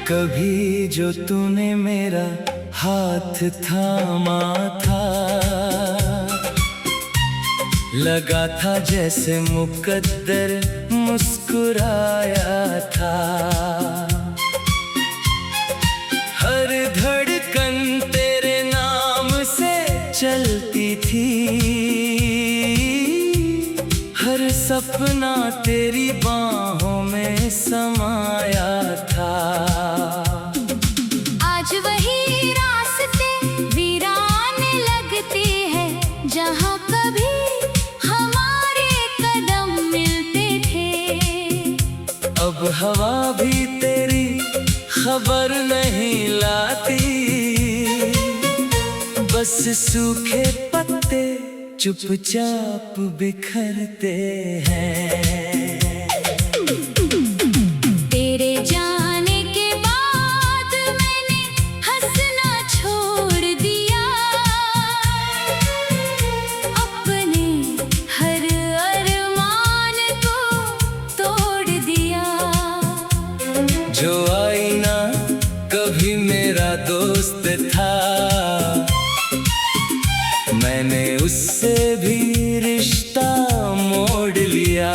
कभी जो तूने मेरा हाथ थामा था, लगा था जैसे मुकद्दर मुस्कुराया था। हर धड़कन तेरे नाम से चलती थी, हर सपना तेरी बाहों में समाया था। आज वही रास्ते वीरान लगते हैं जहाँ कभी हमारे कदम मिलते थे। अब हवा भी तेरी खबर नहीं लाती, बस सूखे पत्ते चुपचाप बिखरते हैं। तेरे जाने के बाद मैंने हंसना छोड़ दिया, अपने हर अरमान को तोड़ दिया। जो आईना कभी मेरा दोस्त था, मैंने उससे भी रिश्ता मोड़ लिया।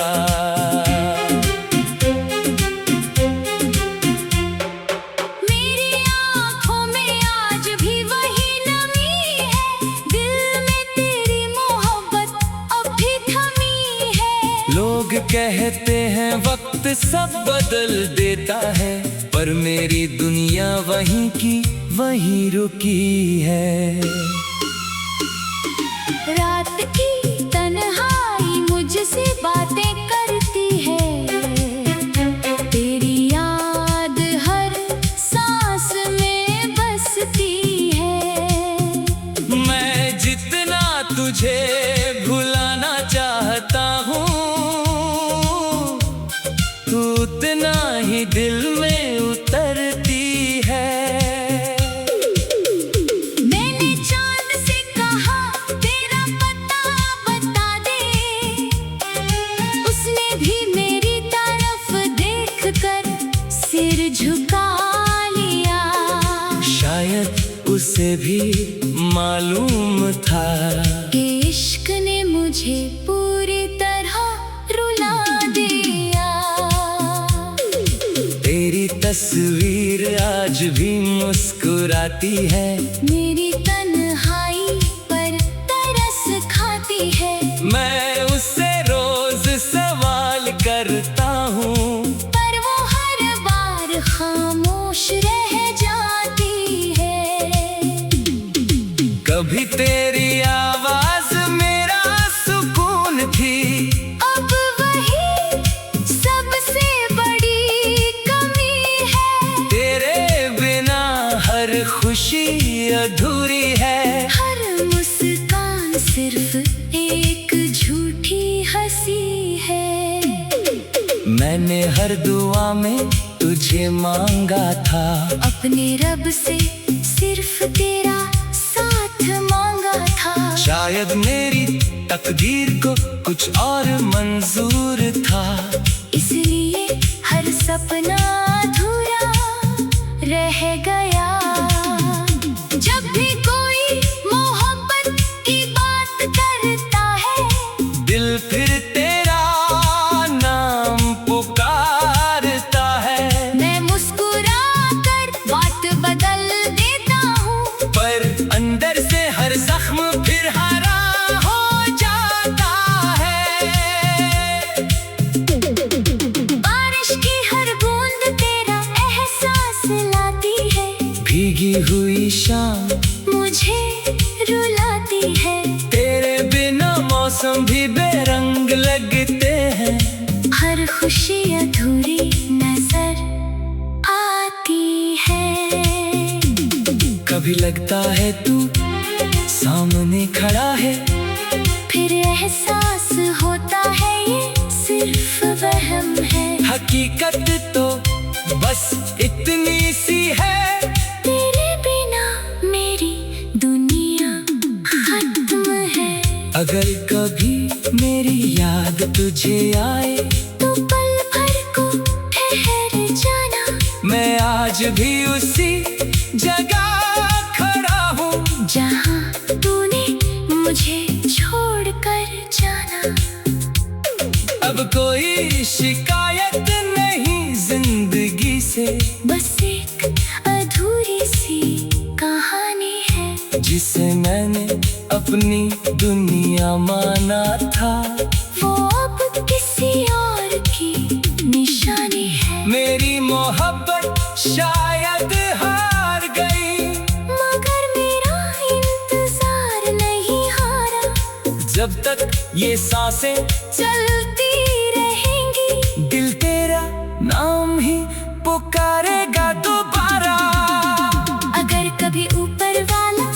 मेरी आँखों में आज भी वही नमी है, दिल में तेरी मोहब्बत अब भी थमी है। लोग कहते हैं वक्त सब बदल देता है, पर मेरी दुनिया वहीं की वहीं रुकी है। रात की तन्हाई मुझसे बातें करती है, तेरी याद हर सांस में बसती है। मैं जितना तुझे भुलाना चाहता हूँ, तू उतना ही दिल में उतरती है। मैंने चांद से कहा तेरा पता बता दे, उसने भी मेरी तरफ देखकर सिर झुका लिया। शायद उसे भी मालूम था कि इश्क ने मुझे पूरी तरह रुला दिया। तेरी तस्वीर आज भी मुस्कुराती है, मेरी तन्हाई पर तरस खाती है। मैं उससे रोज सवाल करता हूँ, पर वो हर बार खामोश रह जाती है। कभी तेरी आवाज मेरा सुकून थी, अब वही सबसे बड़ी कमी है। तेरे बिना हर खुशी अधूरी है। हर मुस्कान सिर्फ एक झूठी हंसी है। मैंने हर दुआ में तुझे मांगा था, अपने रब से सिर्फ तेरा साथ मांगा था। शायद मेरी तकदीर को कुछ और मंजूर था, इसलिए हर सपना अधूरा रह गया। जब भी कोई मोहब्बत की बात करता है, दिल फिर तेरा नाम पुकारता है। मैं मुस्कुरा कर बात बदल देता हूँ, पर अंदर से हर जख्म फिर हरा हो जाता है। बारिश की हर बूंद तेरा एहसास लाती है, भीगी हुई शाम मुझे रुलाती है। तेरे बिना मौसम भी बेरंग लगते हैं। हर खुशी अधूरी नजर आती है। कभी लगता है तू सामने खड़ा है, फिर एहसास होता है ये सिर्फ वहम है। हकीकत तो बस इतनी सी है, तेरे बिना मेरी दुनिया खत्म है। अगर कभी मेरी याद तुझे आए तो पल भर को ठहर जाना। मैं आज आज भी उसी जगह खड़ा हूँ जहाँ तूने मुझे छोड़कर जाना। अब कोई शिकायत नहीं जिंदगी से, बस एक अधूरी सी कहानी है जिसे मैंने अपनी दुनिया माना था। वो अब किसी और की निशानी है। मेरी मोहब्बत शायद हार गई, मगर मेरा इंतजार नहीं हारा। जब तक ये सांसें चलती रहेंगी, दिल तेरा नाम ही पुकारेगा दोबारा। अगर कभी ऊपर वाला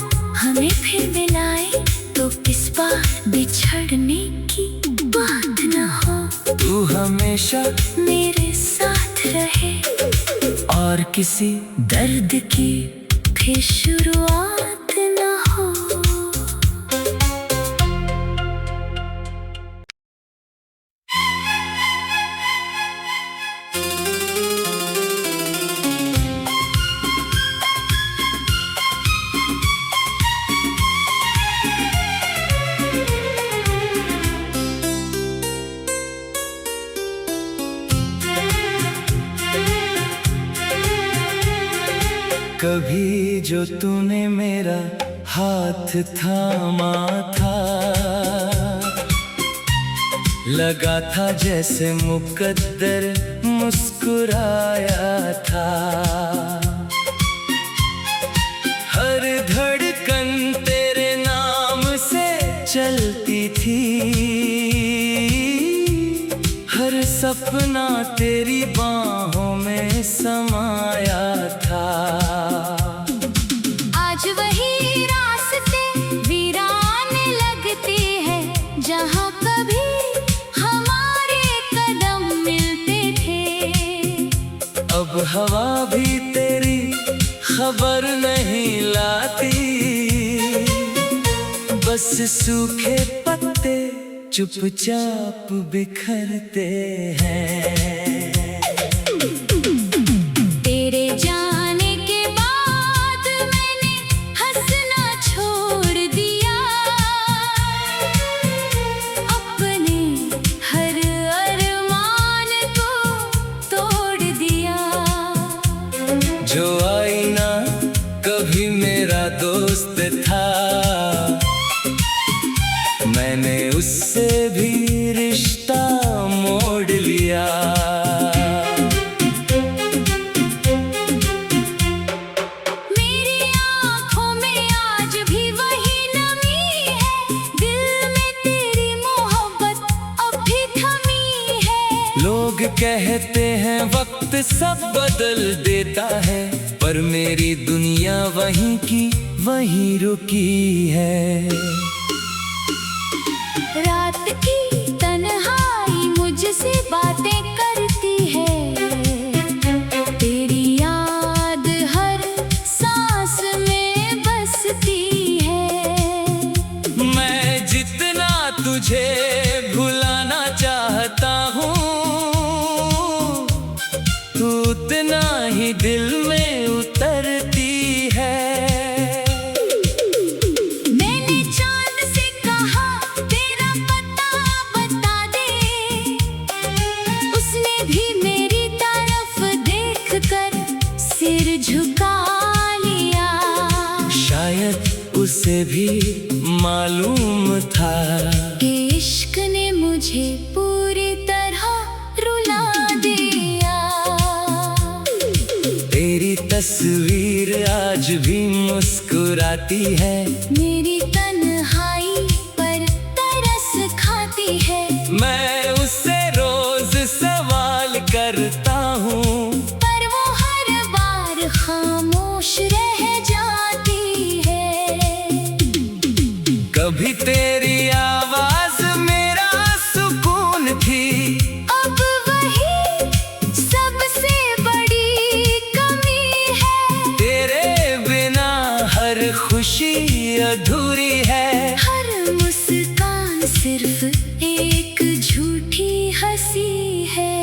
हमें फिर मिलाए तो इस बार बिछड़ने की बात न हो। तू हमेशा मेरे साथ रहे और किसी दर्द की फिर शुरुआत न हो। कभी जो तूने मेरा हाथ थामा था, लगा था जैसे मुकद्दर मुस्कुराया था। हर धड़कन तेरे नाम से चलती थी, हर सपना तेरी बाहों में समाया था। आज वही रास्ते वीरान लगते हैं जहाँ कभी हमारे कदम मिलते थे। अब हवा भी तेरी खबर नहीं लाती, बस सूखे पत्ते चुपचाप बिखरते हैं। तेरे जाने के बाद मैंने हंसना छोड़ दिया, अपने हर अरमान को तोड़ दिया। जो आईना कभी मेरा दोस्त था, मैंने उससे भी रिश्ता मोड़ लिया। मेरी आँखों में आज भी वही नमी है, दिल में तेरी मोहब्बत अब भी थमी है। लोग कहते हैं वक्त सब बदल देता है, पर मेरी दुनिया वहीं की वहीं रुकी है। रात की तन्हाई मुझसे बातें करती है, तेरी याद हर सांस में बसती है। मैं जितना तुझे भुलाना चाहता हूँ, तू उतना ही दिल में उतरती है। मैंने चांद से कहा तेरा पता बता दे, उसने भी मेरी तरफ देखकर सिर झुका लिया। शायद उसे भी मालूम था कि इश्क ने मुझे पूरी तरह रुला दिया। तेरी तस्वीर आज भी मुस्कुराती है, मेरी तन्हाई पर तरस खाती है। मैं उससे रोज सवाल करता हूँ, पर वो हर बार खामोश रह जाती है। कभी तेरी आवाज मेरा सुकून थी, अब वही सबसे बड़ी कमी है। तेरे बिना हर खुशी अधूरी है। हर मुस्कान सिर्फ एक झूठी हंसी है।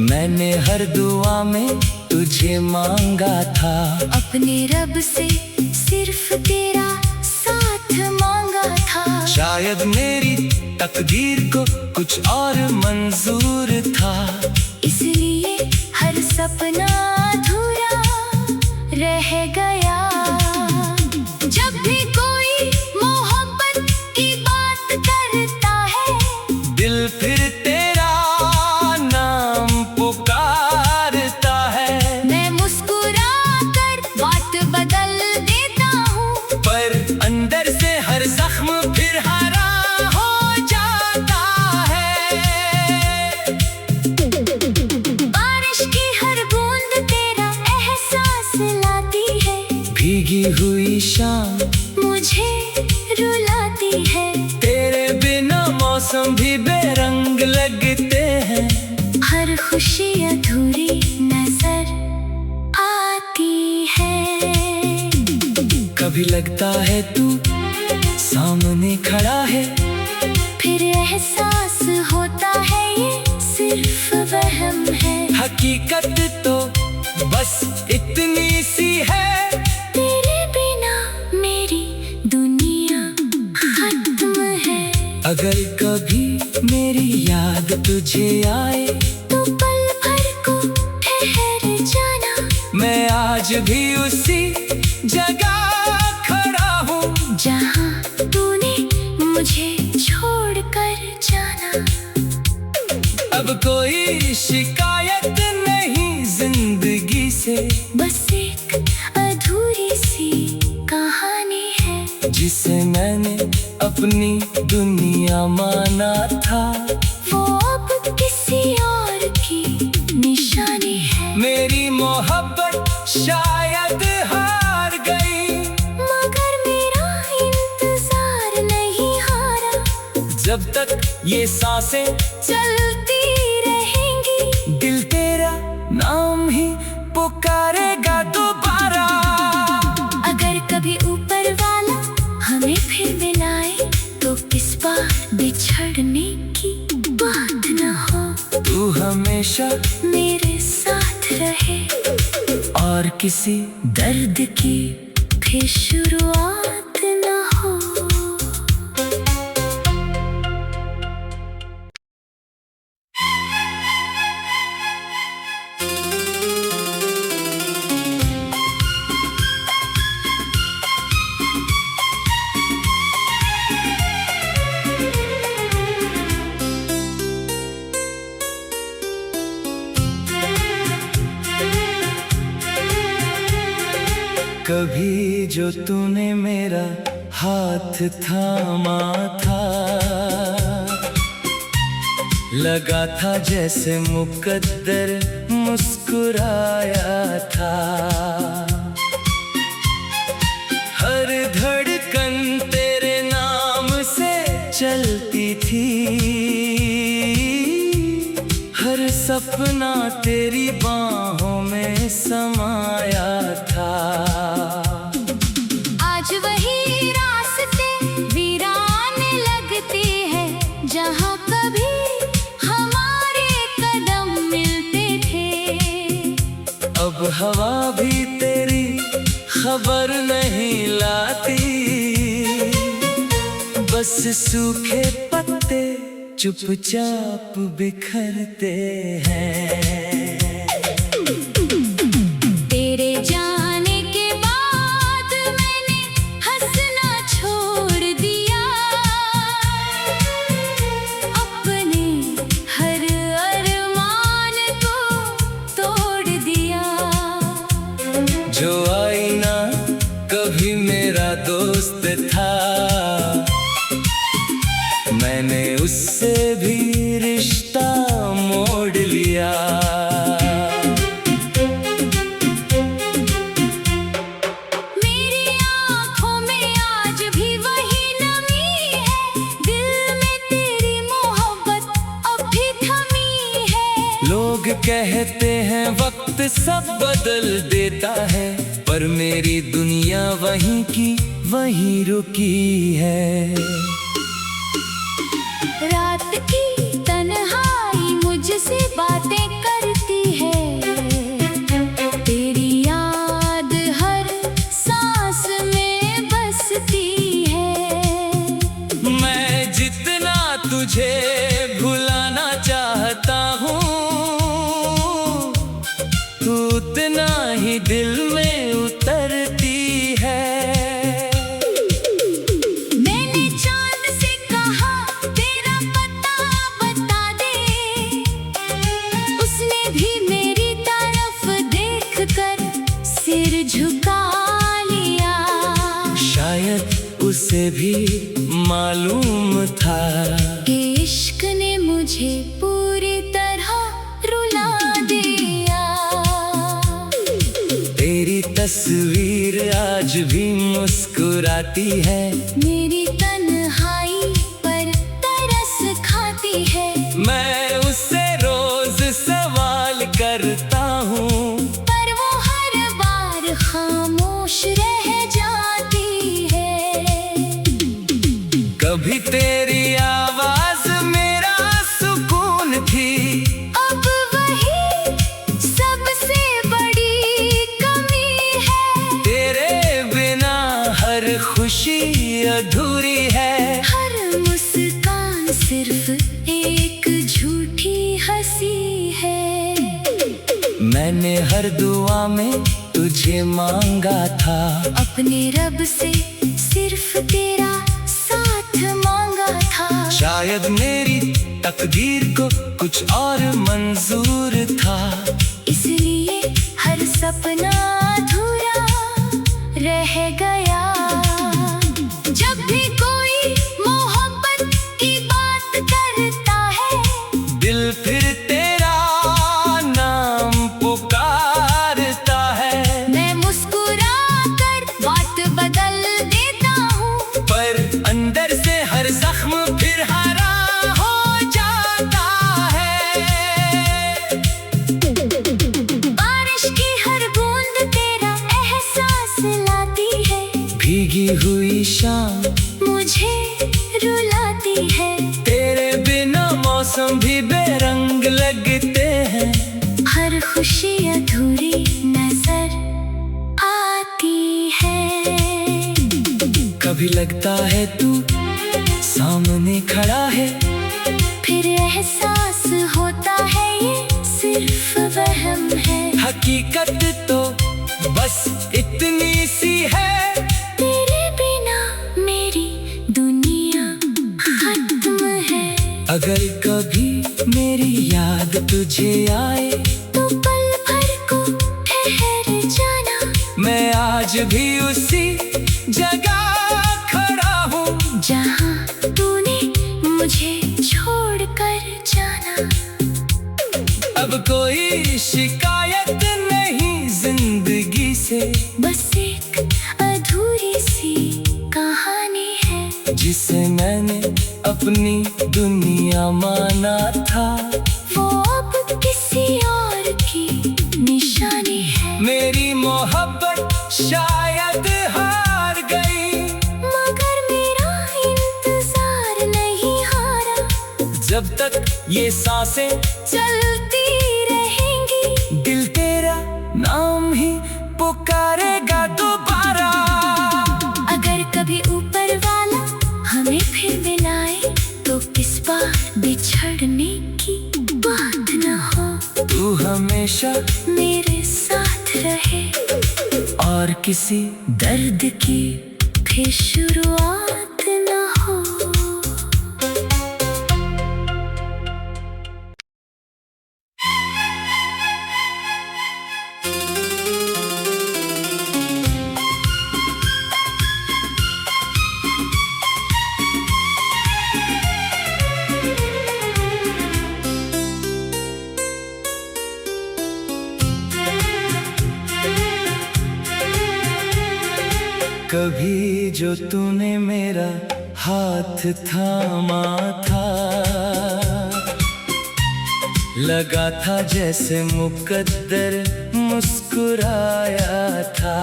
मैंने हर दुआ में तुझे तुझे मांगा था। अपने रब से सिर्फ तेरा साथ मांगा था। शायद मेरी तकदीर को कुछ और मंजूर था, इसलिए हर सपना अधूरा रह गया। जब भी कोई मोहब्बत की बात करता है, दिल फिर तेरा नाम पुकारता है। मैं मुस्कुरा कर बात बदल देता हूँ, पर अंदर से हर जख्म फिर हरा हो जाता है। बारिश की हर बूंद तेरा एहसास लाती है। भीगी हुई शाम मुझे रुलाती है। तेरे बिना मौसम भी बेरंग लगते हैं। हर खुशी अधूरी नजर आती है। कभी लगता है तू सामने खड़ा है, फिर एहसास होता है ये सिर्फ वहम है। हकीकत तो बस इतनी सी है। तेरे बिना मेरी दुनिया खत्म है। अगर कभी मेरी याद तुझे आए, तो पल भर को ठहर जाना। मैं आज भी उसी जगह खड़ा हूँ जहाँ तूने मुझे छोड़ कर जाना। अब कोई शिकायत नहीं जिंदगी से, बस एक अधूरी सी कहानी है। जिसे मैंने अपनी दुनिया माना था, वो अब किसी और की निशानी है। मेरी मोहब्बत शायद हार गई, मगर मेरा इंतजार नहीं हारा। जब तक ये सांसें चलती रहेंगी, दिल तेरा नाम ही पुकारेगा दोबारा। अगर कभी ऊपर वाला हमें फिर मिलाए, तो इस बार बिछड़ने की बात न हो। तू हमेशा मेरे साथ रहे, और किसी दर्द की फिर शुरुआत न हो। कभी जो तूने मेरा हाथ थामा था, लगा था जैसे मुकद्दर मुस्कुराया था। हर धड़कन तेरे नाम से चलती थी, हर सपना तेरी बाहों में समाया था। आज वही रास्ते वीरान लगते हैं, जहाँ कभी हमारे कदम मिलते थे। अब हवा भी तेरी खबर नहीं लाती, बस सूखे पत्ते चुपचाप बिखरते हैं। तेरे जाने के बाद मैंने हंसना छोड़ दिया, अपने हर अरमान को तोड़ दिया। जो आईना कभी मेरा दोस्त था, मैंने उससे भी रिश्ता मोड़ लिया। मेरी आँखों में आज भी वही नमी है, दिल में तेरी मोहब्बत अब भी थमी है। लोग कहते हैं वक्त सब बदल देता है, पर मेरी दुनिया वहीं की वहीं रुकी है। रात की तन्हाई मुझसे बातें करती है, तुझे भुलाना चाहता हूँ, तू उतना ही दिल में उतरती है। मैंने चांद से कहा तेरा पता बता दे, उसने भी मेरी तरफ देखकर सिर झुका लिया। शायद उसे भी मालूम था कि इश्क ने मुझे पूरी तरह रुला दिया। तेरी तस्वीर आज भी मुस्कुराती है, मेरी तन्हाई पर तरस खाती है। मैं उससे रोज सवाल करता हूँ, पर वो हर बार खामोश रह जाती है। कभी तेरी आवाज मेरा सुकून थी, अब वही सबसे बड़ी कमी है। तेरे बिना हर खुशी अधूरी है। हर मुस्कान सिर्फ एक झूठी हंसी है। मैंने हर दुआ में तुझे मांगा था, अपने रब से सिर्फ तेरा साथ मांगा था। शायद मेरी तकदीर को कुछ और मंजूर था, इसलिए हर सपना अधूरा रह गया। जब भी कोई मोहब्बत की बात करता है, दिल फिर तेरा नाम पुकारता है। मैं मुस्कुरा कर बात बदल देता हूँ, पर अंदर से हर जख्म फिर हरा हो जाता है। बारिश की हर बूंद तेरा एहसास लाती है। भीगी हुई शाम मुझे रुलाती है। तेरे बिना मौसम भी बेरंग लगते हैं। हर खुशी अधूरी नजर आती है। कभी लगता है तू सामने खड़ा है, फिर एहसास होता है ये सिर्फ वहम है। हकीकत तो बस इतनी सी है। तेरे बिना मेरी दुनिया खत्म है। अगर कभी मेरी याद तुझे आए, तो पल भर को ठहर जाना। मैं आज भी उसी जगह खड़ा हूँ जहाँ तूने मुझे छोड़कर जाना। अब कोई शिकायत नहीं जिंदगी से, बस एक अधूरी सी कहानी है। जिसे मैंने अपनी दुनिया माना था, वो अब किसी और की निशानी है। मेरी मोहब्बत शायद हार गई, मगर मेरा इंतजार नहीं हारा। जब तक ये सांसें चलती रहेंगी, दिल तेरा नाम ही पुकारेगा दोबारा। अगर कभी ऊपर वाला हमें फिर मिलाए, तो किस बार बिछड़ने की बात न हो। तू हमेशा मेरे साथ रहे, और किसी दर्द की फिर शुरुआत न हो। कभी जो तूने मेरा हाथ थामा था, लगा था जैसे मुकद्दर मुस्कुराया था।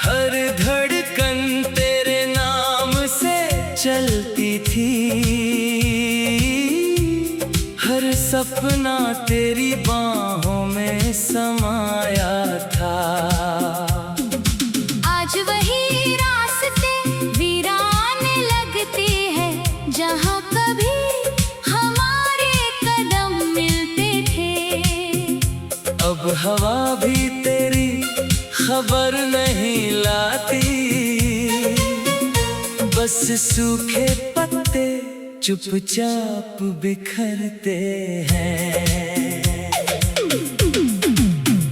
हर धड़कन तेरे नाम से चलती थी, हर सपना तेरी बाहों में समाया था। आज वही रास्ते वीरान लग जहाँ कभी हमारे कदम मिलते थे। अब हवा भी तेरी खबर नहीं लाती, बस सूखे पत्ते चुपचाप बिखरते हैं।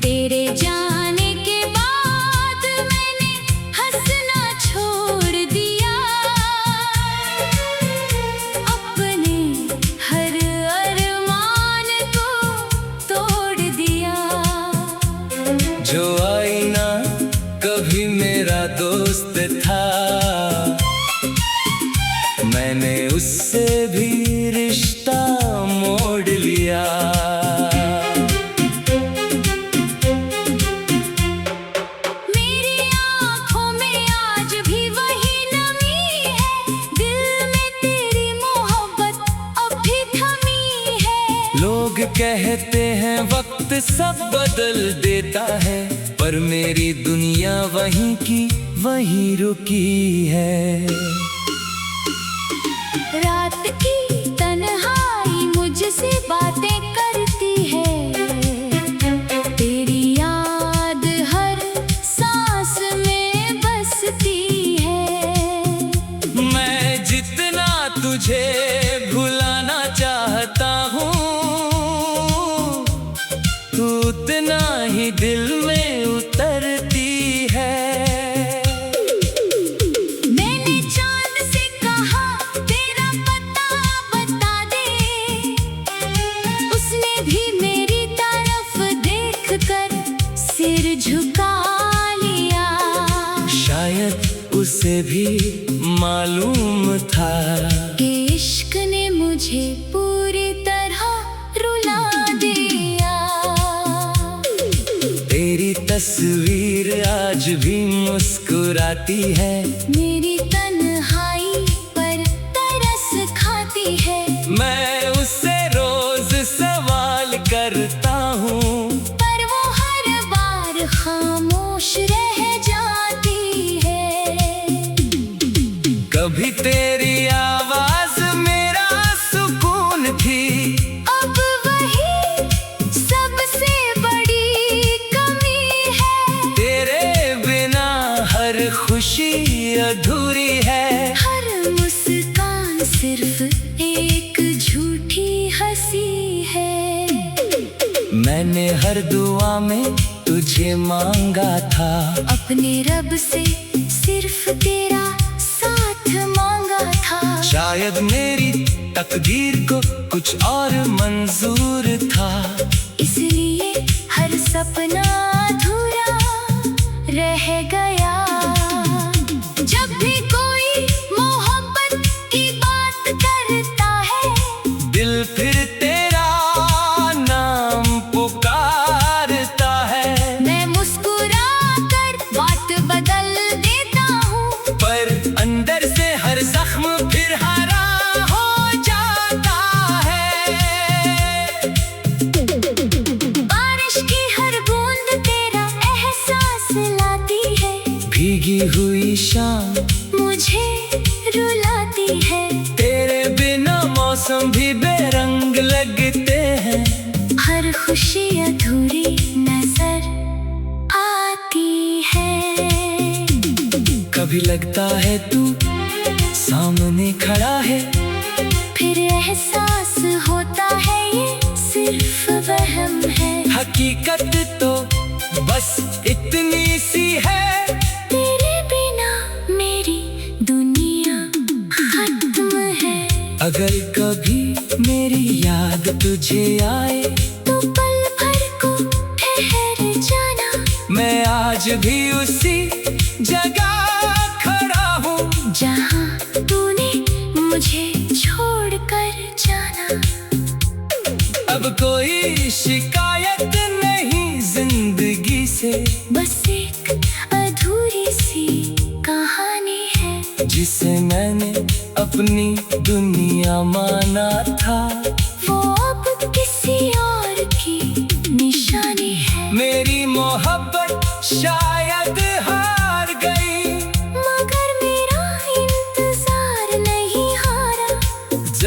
तेरे जाने के बाद मैंने हंसना छोड़ दिया, अपने हर अरमान को तोड़ दिया। जो आईना कभी मेरा दोस्त था, मैंने उससे भी रिश्ता मोड़ लिया। मेरी आँखों में आज भी वही नमी है, दिल में तेरी मोहब्बत अब भी थमी है। लोग कहते हैं वक्त सब बदल देता है, पर मेरी दुनिया वहीं की वहीं रुकी है। रात की तन्हाई मुझसे बातें करती है, तेरी याद हर सांस में बसती है। मैं जितना तुझे भुलाना चाहता हूँ, तू उतना ही दिल में उतरती है। मैंने चांद से कहा तेरा पता बता दे, उसने भी मेरी तरफ देखकर सिर झुका लिया। शायद उसे भी मालूम था कि इश्क ने मुझे पूरी तरह रुला दिया। तेरी तस्वीर आज भी मुस्कुराती है, मेरी तन्हाई पर तरस खाती है। मैं उससे रोज सवाल करता हूँ, पर वो हर बार खामोश रह जाती है। कभी तेरी आवाज मेरा सुकून थी, अब वही सबसे बड़ी कमी है। तेरे बिना हर खुशी अधूरी है। हर मुस्कान सिर्फ एक झूठी हंसी है। मैंने हर दुआ में तुझे मांगा था, अपने रब से सिर्फ तेरा साथ मांगा था। शायद मेरी तकदीर को कुछ और मंजूर था, इसलिए हर सपना अधूरा रह गया। जब भी कोई मोहब्बत की बात करता है, दिल फिर तेरा नाम पुकारता है। मैं मुस्कुरा कर बात बदल देता हूँ, पर अंदर से हर जख्म फिर हरा हो जाता है। बारिश की हर बूंद तेरा एहसास लाती है, भीगी हुई शाम मुझे रुलाती है। तेरे बिना मौसम भी बेरंग लगते हैं। हर खुशी अधूरी नजर आती है। कभी लगता है तू सामने खड़ा है, फिर एहसास होता है ये सिर्फ वहम है। हकीकत तो बस इतनी सी है, तेरे बिना मेरी दुनिया खत्म है। अगर कभी मेरी याद तुझे आए, तो पल भर को ठहर जाना। मैं आज भी उसी जगह खड़ा हूँ, जहाँ तूने मुझे छोड़ कर जाना। अब कोई शिकायत नहीं जिंदगी से, बस एक अधूरी सी कहानी है, जिसे मैंने अपनी दुनिया माना था। वो अब किसी और की निशानी है। मेरी मोहब्बत शायद हार गई, मगर मेरा इंतजार नहीं हारा।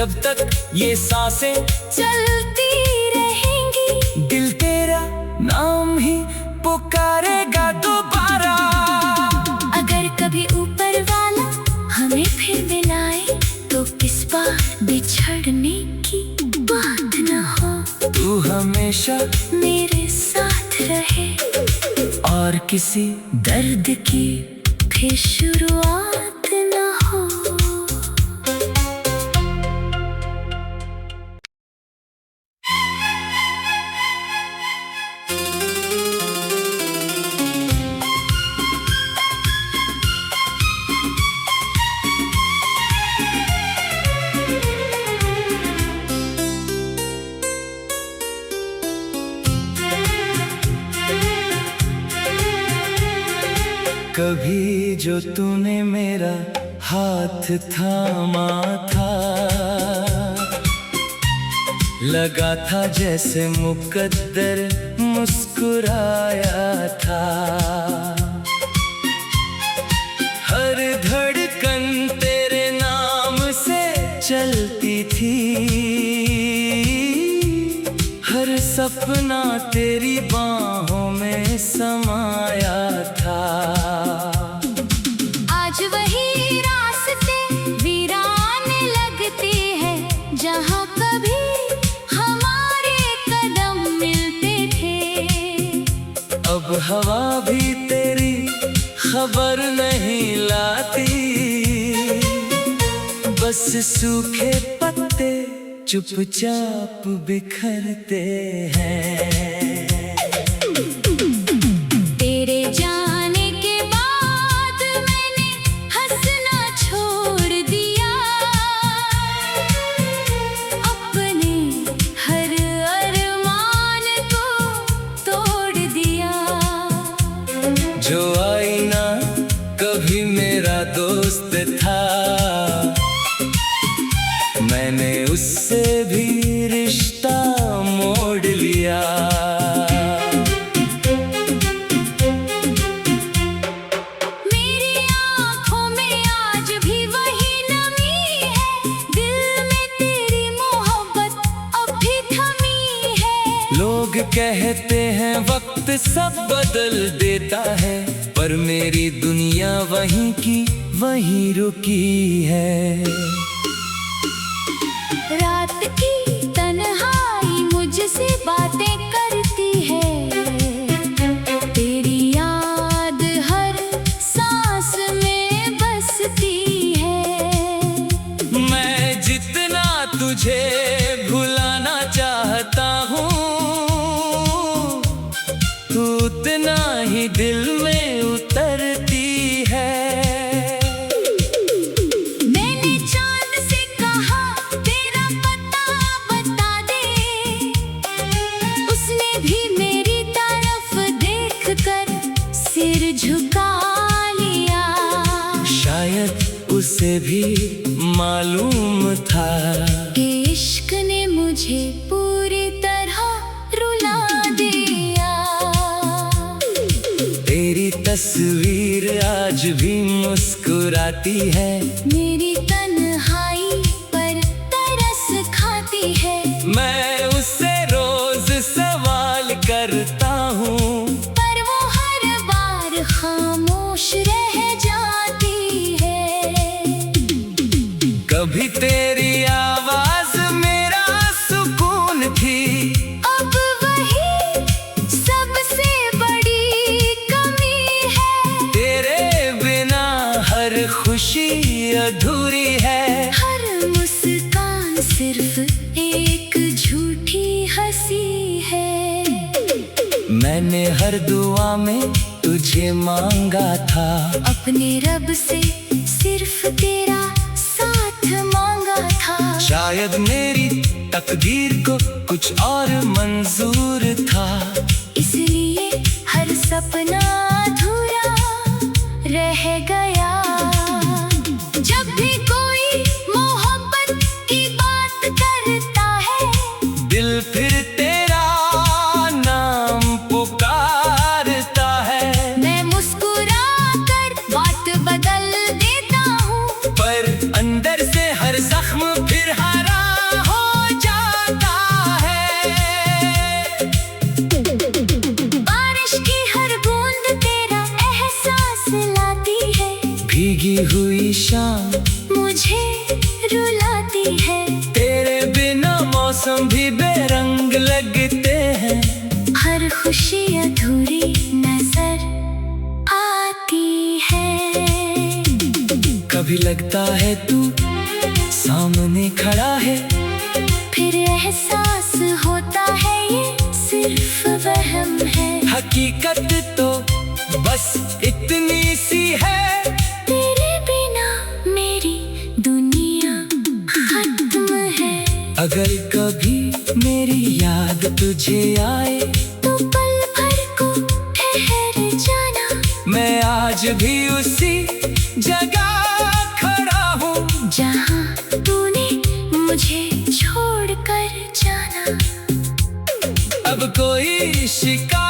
जब तक ये सांसें चलती रहेंगी, दिल तेरा नाम ही पुकारेगा दोबारा। अगर कभी ऊपर वाला हमें फिर मिलाए तो किस बार बिछड़ने की बात न हो। तू हमेशा मेरे साथ रहे और किसी दर्द की फिर शुरुआत न हो। कभी जो तूने मेरा हाथ थामा था, लगा था जैसे मुकद्दर मुस्कुराया था। हर धड़कन तेरे नाम से चलती थी, हर सपना तेरी बाहों में समाया था। आज वही रास्ते वीराने लगते हैं जहाँ कभी हमारे कदम मिलते थे। अब हवा भी तेरी खबर नहीं लाती, बस सूखे पत्ते चुपचाप बिखरते हैं। तेरे जाने के बाद मैंने हंसना छोड़ दिया, अपने हर अरमान को तोड़ दिया। जो आईना कभी मेरा दोस्त था, मैंने उससे भी रिश्ता मोड़ लिया। मेरी आँखों में आज भी वही नमी है, दिल में तेरी मोहब्बत अब भी थमी है। लोग कहते हैं वक्त सब बदल देता है, पर मेरी दुनिया वहीं की वहीं रुकी है। रात की तन्हाई मुझसे बातें करती है, तेरी याद हर सांस में बसती है। मैं जितना तुझे भुलाना चाहता हूँ, तू उतना ही दिल में उतरती है। मैंने चांद से कहा तेरा पता बता दे, उसने भी मेरी तरफ देखकर सिर झुका लिया। शायद उसे भी मालूम था कि इश्क ने मुझे पूरी तरह रुला दिया। तेरी तस्वीर आज भी मुस्कुराती है, मेरी तन्हाई पर तरस खाती है। मैं उससे रोज सवाल करता हूँ, पर वो हर बार खामोश रह जाती है। कभी तेरी आवाज मेरा सुकून थी, अब वही सबसे बड़ी कमी है। तेरे बिना हर खुशी अधूरी है। हर मुस्कान सिर्फ एक झूठी हंसी है। मैंने हर दुआ में तुझे मांगा था, अपने रब से सिर्फ तेरा साथ मांगा था। शायद मेरी तकदीर को कुछ और मंजूर था, इसलिए हर सपना अधूरा रह गया। जब भी कोई मोहब्बत की बात करता है, दिल फिर तेरा नाम पुकारता है। मैं मुस्कुरा कर बात बदल देता हूँ, पर अंदर से हर जख्म फिर हरा मौसम भी बेरंग लगते हैं, हर खुशी अधूरी नजर आती है। कभी लगता है तू सामने खड़ा है, फिर एहसास होता है ये सिर्फ वहम है। हकीकत तो बस इतनी सी है, तेरे बिना मेरी दुनिया खत्म है। अगर कभी मेरी याद तुझे आए तो पल भर को ठहर जाना, मैं आज भी उसी जगह खड़ा हूँ जहाँ तूने मुझे छोड़कर जाना। अब कोई शिकायत